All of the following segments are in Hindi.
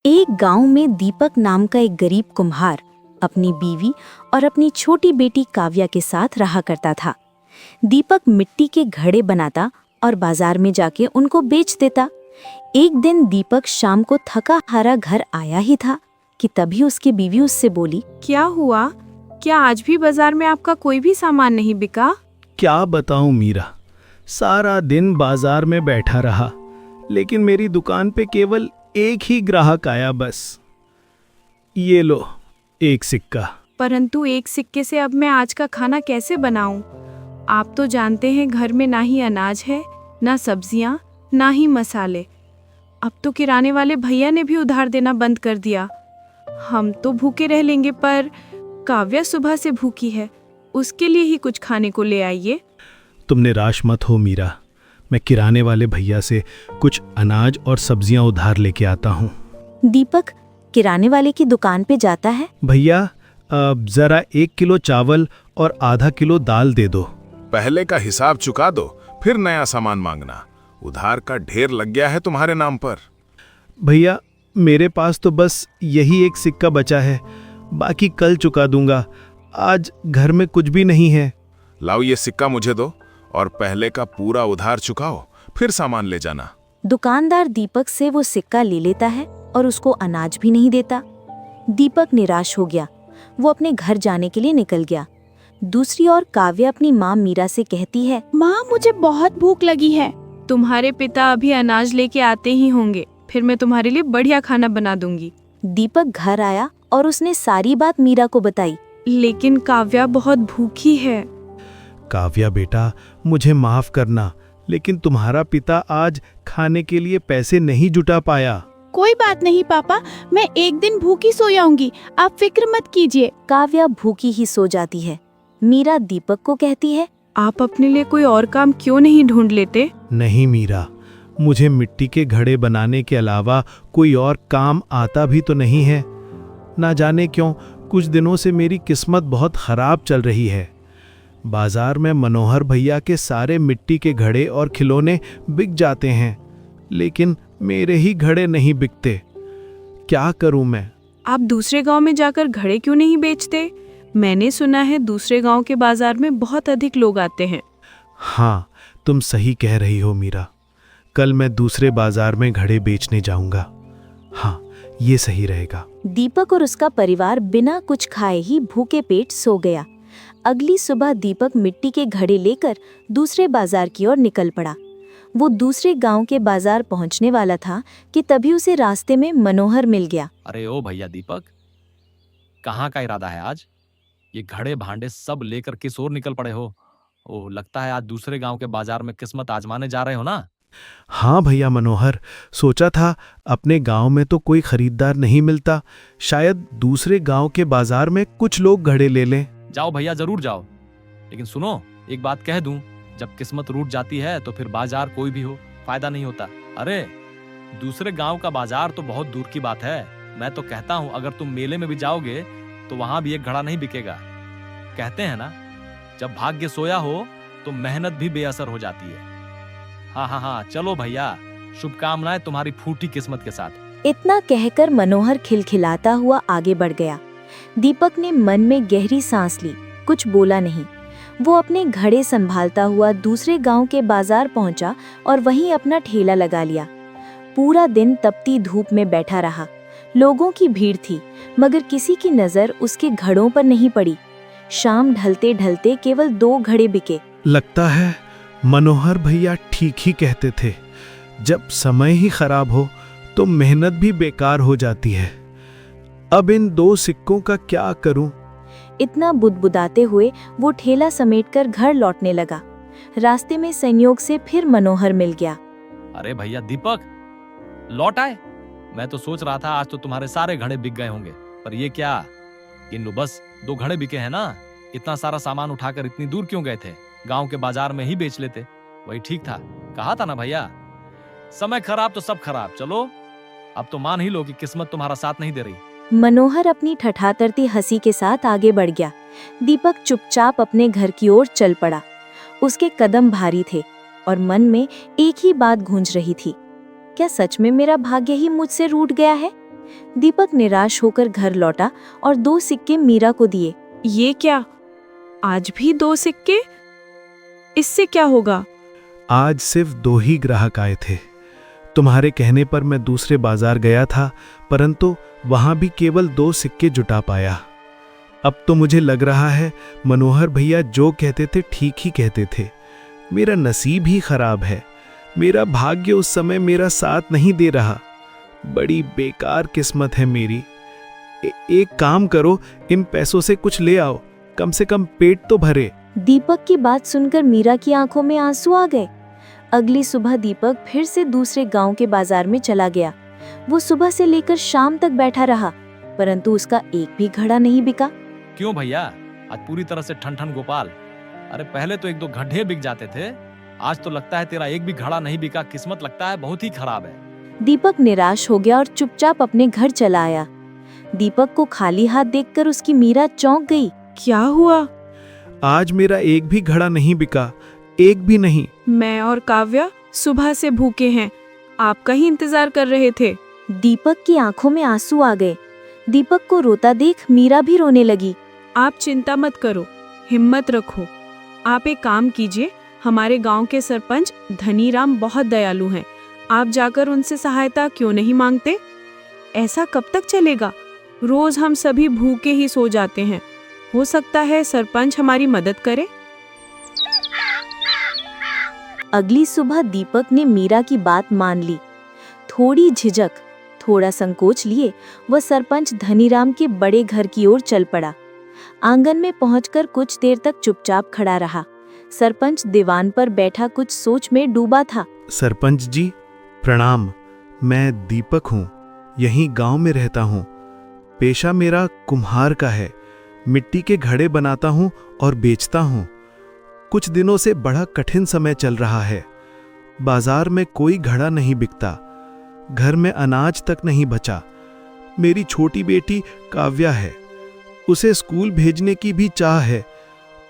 एक गांव में दीपक नाम का एक गरीब कुम्हार अपनी बीवी और अपनी छोटी बेटी काव्या के साथ रहा करता था। दीपक मिट्टी के घड़े बनाता और बाजार में जाके उनको बेच देता। एक दिन दीपक शाम को थका हारा घर आया ही था कि तभी उसकी बीवी उससे बोली, क्या हुआ? क्या आज भी बाजार में आपका कोई भी सामान नहीं बिका? क्या बताऊं मीरा, सारा दिन बाजार में बैठा रहा, लेकिन मेरी दुकान पे केवल एक ही ग्राहक आया बस। ये लो, एक सिक्का। परंतु एक सिक्के से अब मैं आज का खाना कैसे बनाऊं? आप तो जानते हैं घर में ना ही अनाज है, ना सब्जियां, ना ही मसाले। अब तो किराने वाले भैया ने भी उधार देना बंद कर दिया। हम तो भूखे रह लेंगे, पर काव्या सुबह से भूखी है, उसके लिए ही कुछ खाने को ले आइए। तुम निराश मत हो मीरा, मैं किराने वाले भैया से कुछ अनाज और सब्जियां उधार लेके आता हूँ। दीपक किराने वाले की दुकान पे जाता है। भैया, जरा 1 किलो चावल और आधा किलो दाल दे दो। पहले का हिसाब चुका दो, फिर नया सामान मांगना। उधार का ढेर लग गया है तुम्हारे नाम पर। भैया, मेरे पास तो बस यही एक सिक्का बचा है, बाकी कल चुका दूंगा। आज घर में कुछ भी नहीं है। लाओ ये सिक्का मुझे दो और पहले का पूरा उधार चुकाओ, फिर सामान ले जाना। दुकानदार दीपक से वो सिक्का ले लेता है और उसको अनाज भी नहीं देता। दीपक निराश हो गया, वो अपने घर जाने के लिए निकल गया। दूसरी ओर काव्या अपनी माँ मीरा से कहती है, माँ, मुझे बहुत भूख लगी है। तुम्हारे पिता अभी अनाज लेके आते ही होंगे, फिर मैं तुम्हारे लिए बढ़िया खाना बना दूंगी। दीपक घर आया और उसने सारी बात मीरा को बताई। लेकिन काव्या बहुत भूखी है। काव्या बेटा, मुझे माफ करना, लेकिन तुम्हारा पिता आज खाने के लिए पैसे नहीं जुटा पाया। कोई बात नहीं पापा, मैं एक दिन भूखी सो जाऊंगी, आप फिक्र मत कीजिए। काव्या भूखी ही सो जाती है। मीरा दीपक को कहती है, आप अपने लिए कोई और काम क्यों नहीं ढूंढ लेते? नहीं मीरा, मुझे मिट्टी के घड़े बनाने के अलावा कोई और काम आता भी तो नहीं है। ना जाने क्यों कुछ दिनों से मेरी किस्मत बहुत खराब चल रही है। बाजार में मनोहर भैया के सारे मिट्टी के घड़े और खिलौने बिक जाते हैं, लेकिन मेरे ही घड़े नहीं बिकते। क्या करूं मैं? आप दूसरे गांव में जाकर घड़े क्यों नहीं बेचते? मैंने सुना है दूसरे गांव के बाजार में बहुत अधिक लोग आते हैं। हाँ, तुम सही कह रही हो मीरा। कल मैं दूसरे बाजार में घड़े बेचने जाऊंगा। हाँ, ये सही रहेगा। दीपक और उसका परिवार बिना कुछ खाए ही भूखे पेट सो गया। अगली सुबह दीपक मिट्टी के घड़े लेकर दूसरे बाजार की ओर निकल पड़ा। वो दूसरे गांव के बाजार पहुंचने वाला था कि तभी उसे रास्ते में मनोहर मिल गया। अरे ओ भैया दीपक, कहाँ का इरादा है आज? ये घड़े भांडे सब लेकर किस ओर निकल पड़े हो? ओह, लगता है आज दूसरे गांव के बाजार में किस्मत आजमाने जा रहे हो ना? हाँ भैया मनोहर, सोचा था अपने गांव में तो कोई खरीदार नहीं मिलता, शायद दूसरे गांव के बाजार में कुछ लोग घड़े ले लें। जाओ भैया, जरूर जाओ, लेकिन सुनो, एक बात कह दूं, जब किस्मत रूठ जाती है तो फिर बाजार कोई भी हो, फायदा नहीं होता। अरे दूसरे गांव का बाजार तो बहुत दूर की बात है। मैं तो कहता हूं, अगर तुम मेले में भी जाओगे तो वहां भी एक घड़ा नहीं बिकेगा। कहते हैं ना, जब भाग्य सोया हो तो मेहनत भी बेअसर हो जाती है। हाँ हाँ हाँ, चलो भैया, शुभकामनाएं तुम्हारी फूटी किस्मत के साथ। इतना कहकर मनोहर खिलखिलाता हुआ आगे बढ़ गया। दीपक ने मन में गहरी सांस ली, कुछ बोला नहीं। वो अपने घड़े संभालता हुआ दूसरे गांव के बाजार पहुंचा और वहीं अपना ठेला लगा लिया। पूरा दिन तपती धूप में बैठा रहा। लोगों की भीड़ थी, मगर किसी की नजर उसके घड़ों पर नहीं पड़ी। शाम ढलते ढलते केवल 2 घड़े बिके। लगता है मनोहर भैया ठीक ही कहते थे, जब समय ही खराब हो तो मेहनत भी बेकार हो जाती है। अब इन 2 सिक्कों का क्या करूं? इतना बुदबुदाते हुए वो ठेला समेटकर घर लौटने लगा। रास्ते में संयोग से फिर मनोहर मिल गया। अरे भैया दीपक, लौट आए? मैं तो सोच रहा था आज तो तुम्हारे सारे घड़े बिक गए होंगे, पर ये क्या, इन लो बस 2 घड़े बिके हैं ना। इतना सारा सामान उठाकर इतनी दूर क्यों गए थे? गांव के बाजार में ही बेच लेते, वही ठीक था। कहा था ना भैया, समय खराब तो सब खराब। चलो, अब तो मान ही लो कि किस्मत तुम्हारा साथ नहीं दे रही। मनोहर अपनी ठठातरती हंसी के साथ आगे बढ़ गया। दीपक चुपचाप अपने घर की ओर चल पड़ा। उसके कदम भारी थे और मन में एक ही बात गूंज रही थी, क्या सच में मेरा भाग्य ही मुझसे रूठ गया है? दीपक निराश होकर घर लौटा और 2 सिक्के मीरा को दिए। ये क्या, आज भी 2 सिक्के? इससे क्या होगा? आज सिर्फ 2 ही ग्राहक आए थे। तुम्हारे कहने पर मैं दूसरे बाजार गया था, परंतु वहां भी केवल 2 सिक्के जुटा पाया। अब तो मुझे लग रहा है मनोहर भैया जो कहते थे ठीक ही कहते थे। मेरा नसीब ही खराब है। मेरा भाग्य उस समय मेरा साथ नहीं दे रहा। बड़ी बेकार किस्मत है मेरी। एक काम करो, इन पैसों से कुछ ले आओ, कम से कम पेट तो भरे। दीपक की बात सुनकर मीरा की आंखों में आंसू आ गए। अगली सुबह दीपक फिर से दूसरे गांव के बाजार में चला गया। वो सुबह से लेकर शाम तक बैठा रहा, परंतु उसका एक भी घड़ा नहीं बिका। क्यों भैया, आज पूरी तरह से ठन ठन गोपाल। अरे पहले तो 1-2 घंटे बिक जाते थे, आज तो लगता है तेरा एक भी घड़ा नहीं बिका। किस्मत लगता है बहुत ही खराब है। दीपक निराश हो गया और चुपचाप अपने घर चला आया। दीपक को खाली हाथ देखकर उसकी मीरा चौंक गई। क्या हुआ? आज मेरा एक भी घड़ा नहीं बिका, एक भी नहीं। मैं और काव्या सुबह से भूखे हैं, आपका ही इंतजार कर रहे थे। दीपक की आंखों में आंसू आ गए। दीपक को रोता देख मीरा भी रोने लगी। आप चिंता मत करो, हिम्मत रखो। आप एक काम कीजिए, हमारे गांव के सरपंच धनीराम बहुत दयालु हैं। आप जाकर उनसे सहायता क्यों नहीं मांगते? ऐसा कब तक चलेगा? रोज हम सभी भूखे ही सो जाते हैं। हो सकता है सरपंच हमारी मदद करे। अगली सुबह दीपक ने मीरा की बात मान ली। थोड़ी झिझक, थोड़ा संकोच लिए वह सरपंच धनीराम के बड़े घर की ओर चल पड़ा। आंगन में पहुंचकर कुछ देर तक चुपचाप खड़ा रहा। सरपंच दीवान पर बैठा कुछ सोच में डूबा था। सरपंच जी प्रणाम। मैं दीपक हूँ, यहीं गांव में रहता हूँ। पेशा मेरा कुम्हार का है। मिट्टी के घड़े बनाता हूँ और बेचता हूँ। कुछ दिनों से बड़ा कठिन समय चल रहा है। बाजार में कोई घड़ा नहीं बिकता, घर में अनाज तक नहीं बचा। मेरी छोटी बेटी काव्या है, उसे स्कूल भेजने की भी चाह है,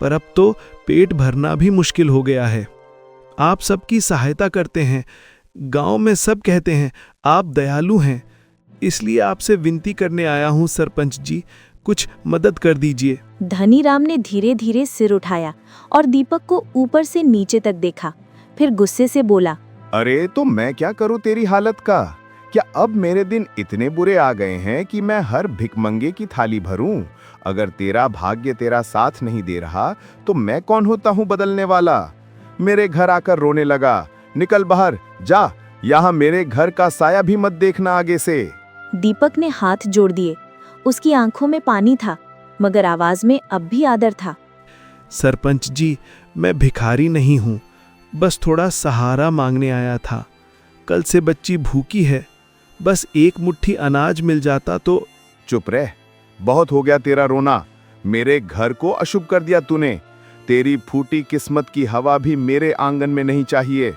पर अब तो पेट भरना भी मुश्किल हो गया है। आप सबकी सहायता करते हैं, गांव में सब कहते हैं आप दयालु हैं, इसलिए आपसे विनती करने आया हूं सरपंच जी, कुछ मदद कर दीजिए। धनीराम ने धीरे धीरे सिर उठाया और दीपक को ऊपर से नीचे तक देखा, फिर गुस्से से बोला, अरे तो मैं क्या करूं तेरी हालत का? क्या अब मेरे दिन इतने बुरे आ गए हैं कि मैं हर भिखमंगे की थाली भरूं? अगर तेरा भाग्य तेरा साथ नहीं दे रहा तो मैं कौन होता हूं बदलने वाला? मेरे घर आकर रोने लगा, निकल बाहर जा, यहाँ मेरे घर का साया भी मत देखना आगे से। दीपक ने हाथ जोड़ दिए। उसकी आंखों में पानी था, मगर आवाज में अब भी आदर था। सरपंच जी, मैं भिखारी नहीं हूँ, बस थोड़ा सहारा मांगने आया था। कल से बच्ची भूखी है, बस एक मुट्ठी अनाज मिल जाता तो। चुप रह, बहुत हो गया तेरा रोना। मेरे घर को अशुभ कर दिया तूने। तेरी फूटी किस्मत की हवा भी मेरे आंगन में नहीं चाहिए।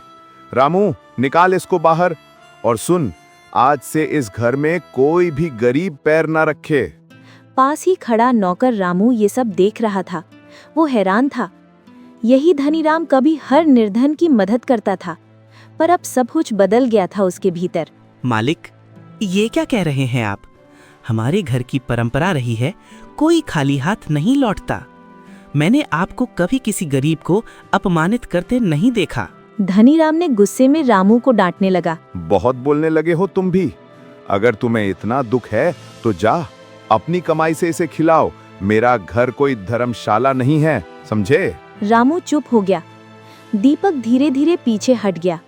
रामू, निकाल इसको बाहर। और सुन, आज से इस घर में कोई भी गरीब पैर ना रखे। पास ही खड़ा नौकर रामू ये सब देख रहा था। वो हैरान था। यही धनीराम कभी हर निर्धन की मदद करता था, पर अब सब कुछ बदल गया था उसके भीतर। मालिक, ये क्या कह रहे हैं आप? हमारे घर की परंपरा रही है, कोई खाली हाथ नहीं लौटता। मैंने आपको कभी किसी गरीब को अपमानित करते नहीं देखा। धनीराम ने गुस्से में रामू को डांटने लगा। बहुत बोलने लगे हो तुम भी। अगर तुम्हें इतना दुख है तो जा, अपनी कमाई से इसे खिलाओ। मेरा घर कोई धर्मशाला नहीं है, समझे? रामू चुप हो गया। दीपक धीरे धीरे पीछे हट गया।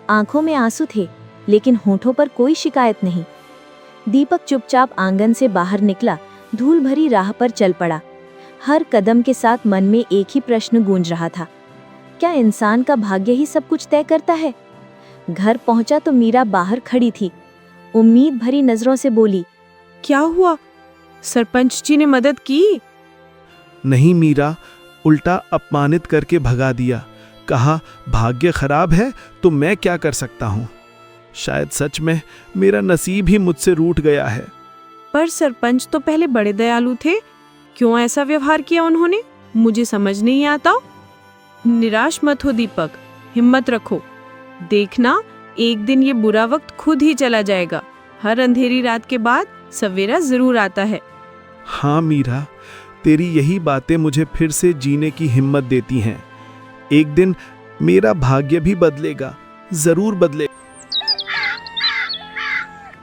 आंखों में आंसू थे, लेकिन होठों पर कोई शिकायत नहीं। दीपक चुपचाप आंगन से बाहर निकला, धूल भरी राह पर चल पड़ा। हर कदम के साथ मन में एक ही प्रश्न गूंज रहा था, क्या इंसान का भाग्य ही सब कुछ तय करता है? घर पहुंचा तो मीरा बाहर खड़ी थी। उम्मीद भरी नजरों से बोली, क्या हुआ? सरपंच जी ने मदद की? नहीं मीरा, उल्टा अपमानित करके भगा दिया। कहा भाग्य खराब है तो मैं क्या कर सकता हूँ। शायद सच में मेरा नसीब ही मुझसे रूठ गया है। पर सरपंच तो पहले बड़े दयालु थे, क्यों ऐसा व्यवहार किया उन्होंने? मुझे समझ नहीं आता। निराश मत हो दीपक, हिम्मत रखो। देखना, एक दिन ये बुरा वक्त खुद ही चला जाएगा। हर अंधेरी रात के बाद सवेरा जरूर आता है। हाँ मीरा, तेरी यही बातें मुझे फिर से जीने की हिम्मत देती हैं। एक दिन मेरा भाग्य भी बदलेगा, जरूर बदलेगा।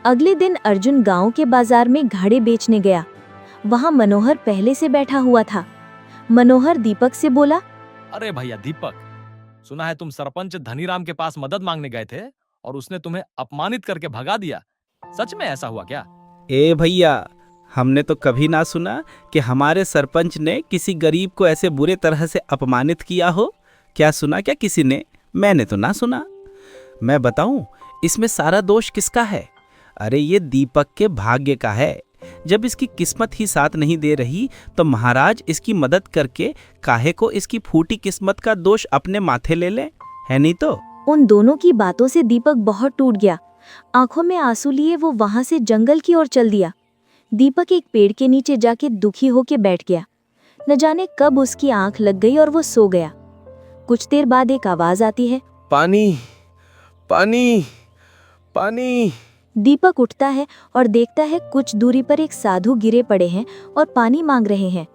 अगले दिन अर्जुन गांव के बाजार में घड़े बेचने गया। वहां मनोहर पहले से बैठा हुआ था। मनोहर दीपक से बोला, अरे भैया दीपक, सुना है तुम सरपंच धनीराम के पास मदद मांगने गए थे और उसने तुम्हें अपमानित करके भगा दिया। सच में ऐसा हुआ क्या? ए भैया, हमने तो कभी ना सुना कि हमारे सरपंच ने किसी गरीब को ऐसे बुरे तरह से अपमानित किया हो। क्या सुना क्या किसी ने? मैंने तो ना सुना। मैं बताऊं, इसमें सारा दोष किसका है? अरे ये दीपक के भाग्य का है। जब इसकी किस्मत ही साथ नहीं दे रही तो महाराज इसकी मदद करके काहे को इसकी फूटी किस्मत का दोष अपने माथे ले ले, है नहीं तो? उन दोनों की बातों से दीपक बहुत टूट गया। आंखों में आंसू लिए वो वहां से जंगल की ओर चल दिया। दीपक एक पेड़ के नीचे जाके दुखी होके बैठ गया। न जाने कब उसकी आंख लग गई और वो सो गया। कुछ देर बाद एक आवाज आती है, पानी, पानी, पानी। दीपक उठता है और देखता है कुछ दूरी पर एक साधु गिरे पड़े हैं और पानी मांग रहे हैं।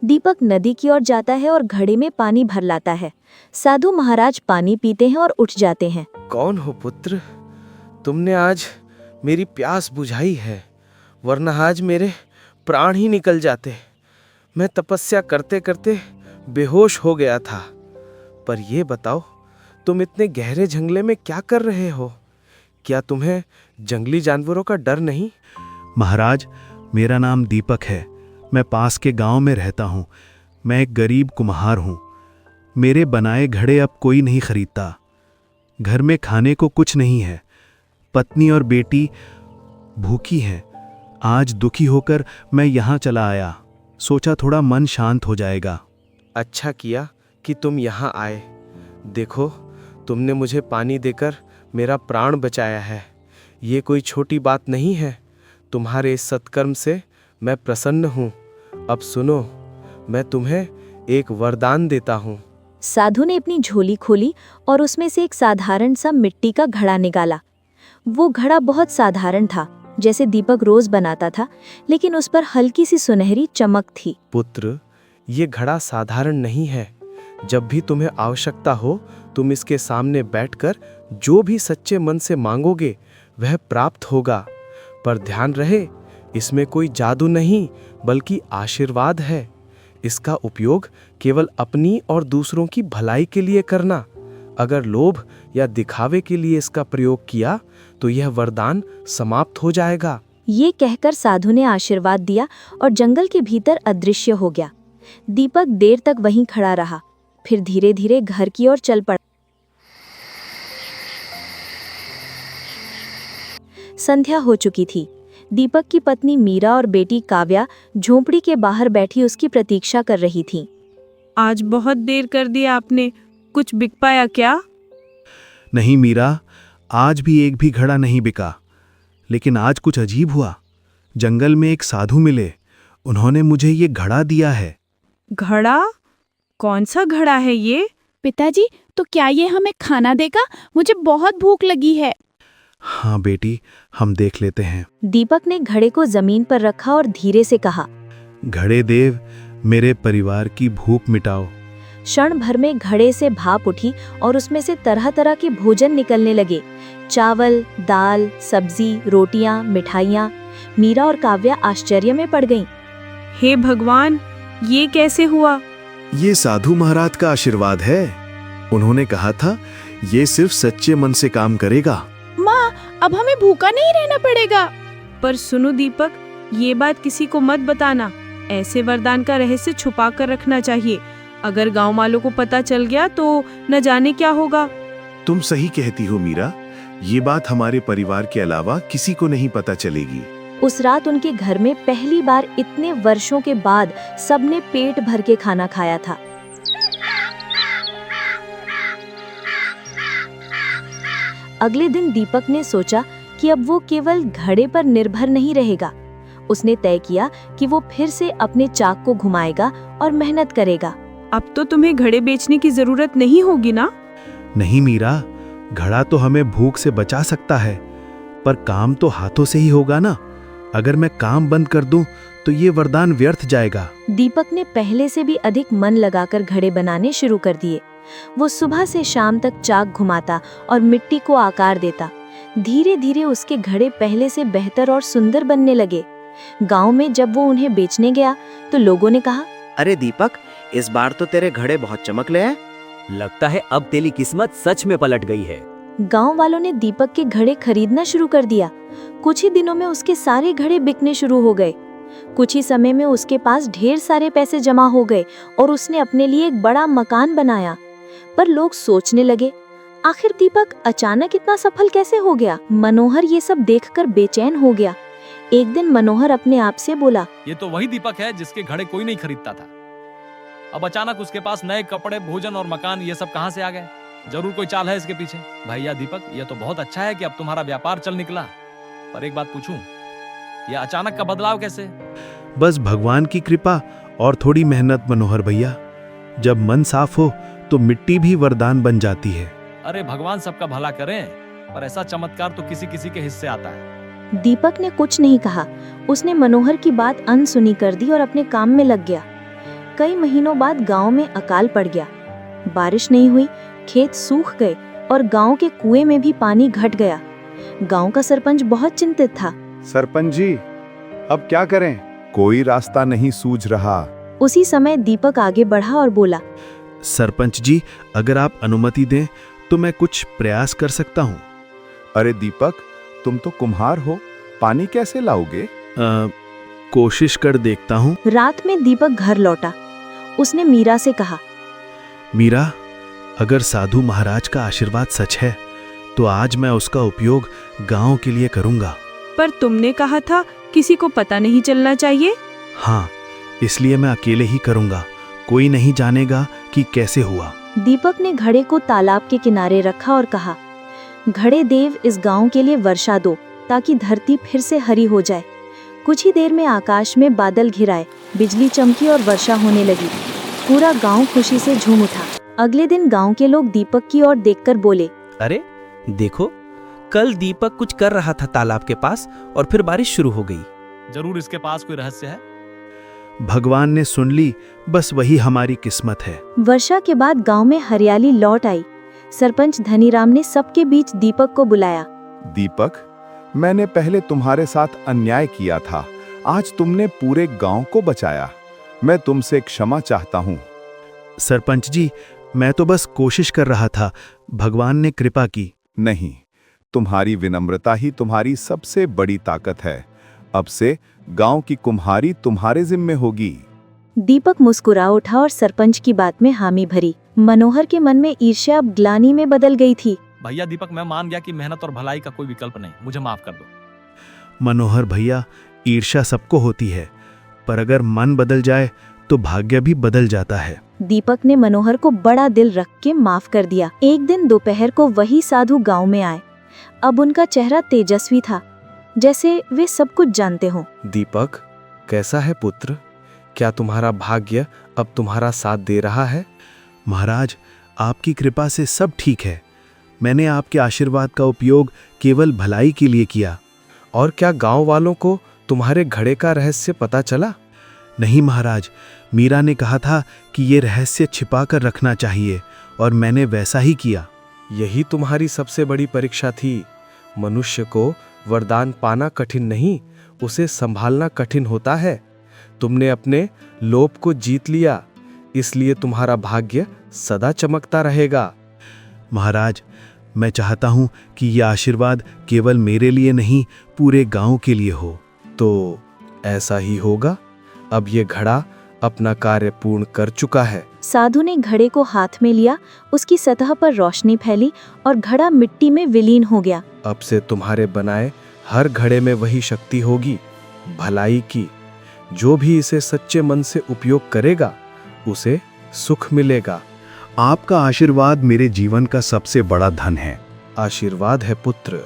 दीपक नदी की ओर जाता है और घड़े में पानी भर लाता है। साधु महाराज पानी पीते हैं और उठ जाते हैं। कौन हो पुत्र? तुमने आज मेरी प्यास बुझाई है, वरना आज मेरे प्राण ही निकल जाते। मैं तपस्या करते करते बेहोश हो गया था। पर ये बताओ, तुम इतने गहरे जंगले में क्या कर रहे हो? क्या तुम्हें जंगली जानवरों का डर नहीं? महाराज, मेरा नाम दीपक है। मैं पास के गांव में रहता हूँ। मैं एक गरीब कुम्हार हूँ। मेरे बनाए घड़े अब कोई नहीं खरीदता। घर में खाने को कुछ नहीं है। पत्नी और बेटी भूखी हैं। आज दुखी होकर मैं यहाँ चला आया। सोचा थोड़ा मन शांत हो जाएगा। अच्छा किया कि तुम यहाँ आए। देखो, तुमने मुझे पानी देकर मेरा प्राण बचाया है। ये कोई छोटी बात नहीं है। तुम्हारे इस सत्कर्म से मैं प्रसन्न हूँ। अब सुनो, मैं तुम्हें एक वरदान देता हूँ। साधु ने अपनी झोली खोली और उसमें से एक साधारण सा मिट्टी का घड़ा निकाला। वो घड़ा बहुत साधारण था, जैसे दीपक रोज बनाता था, लेकिन उस पर हल्की सी सुनहरी चमक थी। पुत्र, ये घड़ा साधारण नहीं है। जब भी तुम्हें आवश्यकता हो, तुम इसके सामने बैठकर जो भी सच्चे मन से मांगोगे वह प्राप्त होगा। पर ध्यान रहे, इसमें कोई जादू नहीं बल्कि आशीर्वाद है। इसका उपयोग केवल अपनी और दूसरों की भलाई के लिए करना। अगर लोभ या दिखावे के लिए इसका प्रयोग किया तो यह वरदान समाप्त हो जाएगा। ये कहकर साधु ने आशीर्वाद दिया और जंगल के भीतर अदृश्य हो गया। दीपक देर तक वहीं खड़ा रहा, फिर धीरे धीरे घर की ओर चल पड़ा। संध्या हो चुकी थी। दीपक की पत्नी मीरा और बेटी काव्या झोंपड़ी के बाहर बैठी उसकी प्रतीक्षा कर रही थीं। आज बहुत देर कर दिया आपने, कुछ बिक पाया क्या? नहीं मीरा, आज भी एक भी घड़ा नहीं बिका। लेकिन आज कुछ अजीब हुआ। जंगल में एक साधु मिले। उन्होंने मुझे ये घड़ा दिया है। घड़ा? कौन सा घड़ा है ये? पिताजी, तो क्या ये हमें खाना देगा? मुझे बहुत भूख लगी है। हाँ बेटी, हम देख लेते हैं। दीपक ने घड़े को जमीन पर रखा और धीरे से कहा, घड़े देव, मेरे परिवार की भूख मिटाओ। क्षण भर में घड़े से भाप उठी और उसमें से तरह तरह के भोजन निकलने लगे। चावल, दाल, सब्जी, रोटियां, मिठाइयाँ। मीरा और काव्या आश्चर्य में पड़ गईं। हे भगवान, ये कैसे हुआ? ये साधु महाराज का आशीर्वाद है। उन्होंने कहा था ये सिर्फ सच्चे मन से काम करेगा। माँ, अब हमें भूखा नहीं रहना पड़ेगा। पर सुनो दीपक, ये बात किसी को मत बताना। ऐसे वरदान का रहस्य छुपा कर रखना चाहिए। अगर गांव वालों को पता चल गया तो न जाने क्या होगा। तुम सही कहती हो मीरा। ये बात हमारे परिवार के अलावा किसी को नहीं पता चलेगी। उस रात उनके घर में पहली बार इतने वर्षों के बाद सबने पेट भर के खाना खाया था। अगले दिन दीपक ने सोचा कि अब वो केवल घड़े पर निर्भर नहीं रहेगा। उसने तय किया कि वो फिर से अपने चाक को घुमाएगा और मेहनत करेगा। अब तो तुम्हें घड़े बेचने की जरूरत नहीं होगी ना? नहीं मीरा, घड़ा तो हमें भूख से बचा सकता है। पर काम तो हाथों से ही होगा ना। अगर मैं काम बंद कर दूं तो ये वरदान व्यर्थ जाएगा। दीपक ने पहले से भी अधिक मन लगाकर घड़े बनाने शुरू कर दिए। वो सुबह से शाम तक चाक घुमाता और मिट्टी को आकार देता। धीरे धीरे उसके घड़े पहले से बेहतर और सुंदर बनने लगे। गांव में जब वो उन्हें बेचने गया तो लोगों ने कहा, अरे दीपक, इस बार तो तेरे घड़े बहुत चमकले हैं। लगता है अब तेरी किस्मत सच में पलट गई है। गांव वालों ने दीपक के घड़े खरीदना शुरू कर दिया। कुछ ही दिनों में उसके सारे घड़े बिकने शुरू हो गए। कुछ ही समय में उसके पास ढेर सारे पैसे जमा हो गए और उसने अपने लिए एक बड़ा मकान बनाया। पर लोग सोचने लगे, आखिर दीपक अचानक इतना सफल कैसे हो गया? मनोहर ये सब देखकर बेचैन हो गया। एक दिन मनोहर अपने आप से बोला, ये तो वही दीपक है जिसके घड़े कोई नहीं खरीदता था। अब अचानक उसके पास नए कपड़े, भोजन और मकान, ये सब कहां से आ गए? जरूर कोई चाल है इसके पीछे। भैया दीपक, ये तो बहुत अच्छा है कि अब तुम्हारा व्यापार चल निकला, पर एक बात पूछूं, ये अचानक का बदलाव कैसे? बस भगवान की कृपा और थोड़ी मेहनत मनोहर भैया। जब मन साफ हो तो मिट्टी भी वरदान बन जाती है। अरे भगवान सबका भला करें, पर ऐसा चमत्कार तो किसी किसी के हिस्से आता है। दीपक ने कुछ नहीं कहा। उसने मनोहर की बात अनसुनी कर दी और अपने काम में लग गया। कई महीनों बाद गांव में अकाल पड़ गया। बारिश नहीं हुई, खेत सूख गए और गांव के कुएं में भी पानी घट गया। गांव का सरपंच बहुत चिंतित था। सरपंच जी, अब क्या करें? कोई रास्ता नहीं सूझ रहा। उसी समय दीपक आगे बढ़ा और बोला, सरपंच जी, अगर आप अनुमति दें तो मैं कुछ प्रयास कर सकता हूँ। अरे दीपक, तुम तो कुम्हार हो, पानी कैसे लाओगे? कोशिश कर देखता हूँ। रात में दीपक घर लौटा। उसने मीरा से कहा, मीरा, अगर साधु महाराज का आशीर्वाद सच है तो आज मैं उसका उपयोग गांव के लिए करूंगा। पर तुमने कहा था किसी को पता नहीं चलना चाहिए। हाँ, इसलिए मैं अकेले ही करूंगा। कोई नहीं जानेगा कि कैसे हुआ। दीपक ने घड़े को तालाब के किनारे रखा और कहा, घड़े देव, इस गांव के लिए वर्षा दो ताकि धरती फिर से हरी हो जाए। कुछ ही देर में आकाश में बादल घिराए, बिजली चमकी और वर्षा होने लगी। पूरा गांव खुशी से झूम उठा। अगले दिन गांव के लोग दीपक की ओर देखकर बोले, अरे देखो, कल दीपक कुछ कर रहा था तालाब के पास और फिर बारिश शुरू हो गई। जरूर इसके पास कोई रहस्य है। भगवान ने सुन ली, बस वही हमारी किस्मत है। वर्षा के बाद गांव में हरियाली लौट आई। सरपंच धनीराम ने सबके बीच दीपक को बुलाया। दीपक, मैंने पहले तुम्हारे साथ अन्याय किया था। आज तुमने पूरे गांव को बचाया। मैं तुमसे क्षमा चाहता हूँ। सरपंच जी, मैं तो बस कोशिश कर रहा था, भगवान ने कृपा की। नहीं, तुम्हारी विनम्रता ही तुम्हारी सबसे बड़ी ताकत है। अब से गांव की कुम्हारी तुम्हारे जिम्मे होगी। दीपक मुस्कुरा उठा और सरपंच की बात में हामी भरी। मनोहर के मन में ईर्ष्या अब ग्लानि में बदल गई थी। भैया दीपक, मैं मान गया कि मेहनत और भलाई का कोई विकल्प नहीं, मुझे माफ कर दो। मनोहर भैया, ईर्ष्या सबको होती है, पर अगर मन बदल जाए तो भाग्य भी बदल जाता है। दीपक ने मनोहर को बड़ा दिल रख के माफ कर दिया। एक दिन दोपहर को वही साधु गांव में आए। अब उनका चेहरा तेजस्वी था, जैसे वे सब कुछ जानते हों। दीपक, कैसा है पुत्र? क्या तुम्हारा भाग्य अब तुम्हारा साथ दे रहा है? महाराज, आपकी कृपा से सब ठीक है। मैंने आपके आशीर्वाद का उपयोग केवल भलाई के लिए किया। और क्या गांव वालों को तुम्हारे घड़े का रहस्य पता चला? नहीं महाराज, मीरा ने कहा था कि ये रहस्य छिपा कर रखना चाहिए और मैंने वैसा ही किया। यही तुम्हारी सबसे बड़ी परीक्षा थी। मनुष्य को वरदान पाना कठिन नहीं, उसे संभालना कठिन होता है। तुमने अपने लोभ को जीत लिया, इसलिए तुम्हारा भाग्य सदा चमकता रहेगा। महाराज, मैं चाहता हूं कि यह आशीर्वाद केवल मेरे लिए नहीं, पूरे गांव के लिए हो। तो ऐसा ही होगा। अब ये घड़ा अपना कार्य पूर्ण कर चुका है। साधु ने घड़े को हाथ में लिया, उसकी सतह पर रोशनी फैली और घड़ा मिट्टी में विलीन हो गया। अब से तुम्हारे बनाए हर घड़े में वही शक्ति होगी, भलाई की। जो भी इसे सच्चे मन से उपयोग करेगा, उसे सुख मिलेगा। आपका आशीर्वाद मेरे जीवन का सबसे बड़ा धन है। आशीर्वाद है पुत्र।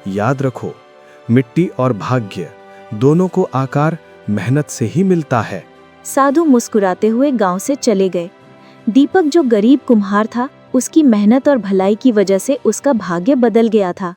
याद रखो, मिट्टी और भाग्य दोनों को आकार मेहनत से ही मिलता है। साधु मुस्कुराते हुए गांव से चले गए। दीपक, जो गरीब कुम्हार था, उसकी मेहनत और भलाई की वजह से उसका भाग्य बदल गया था।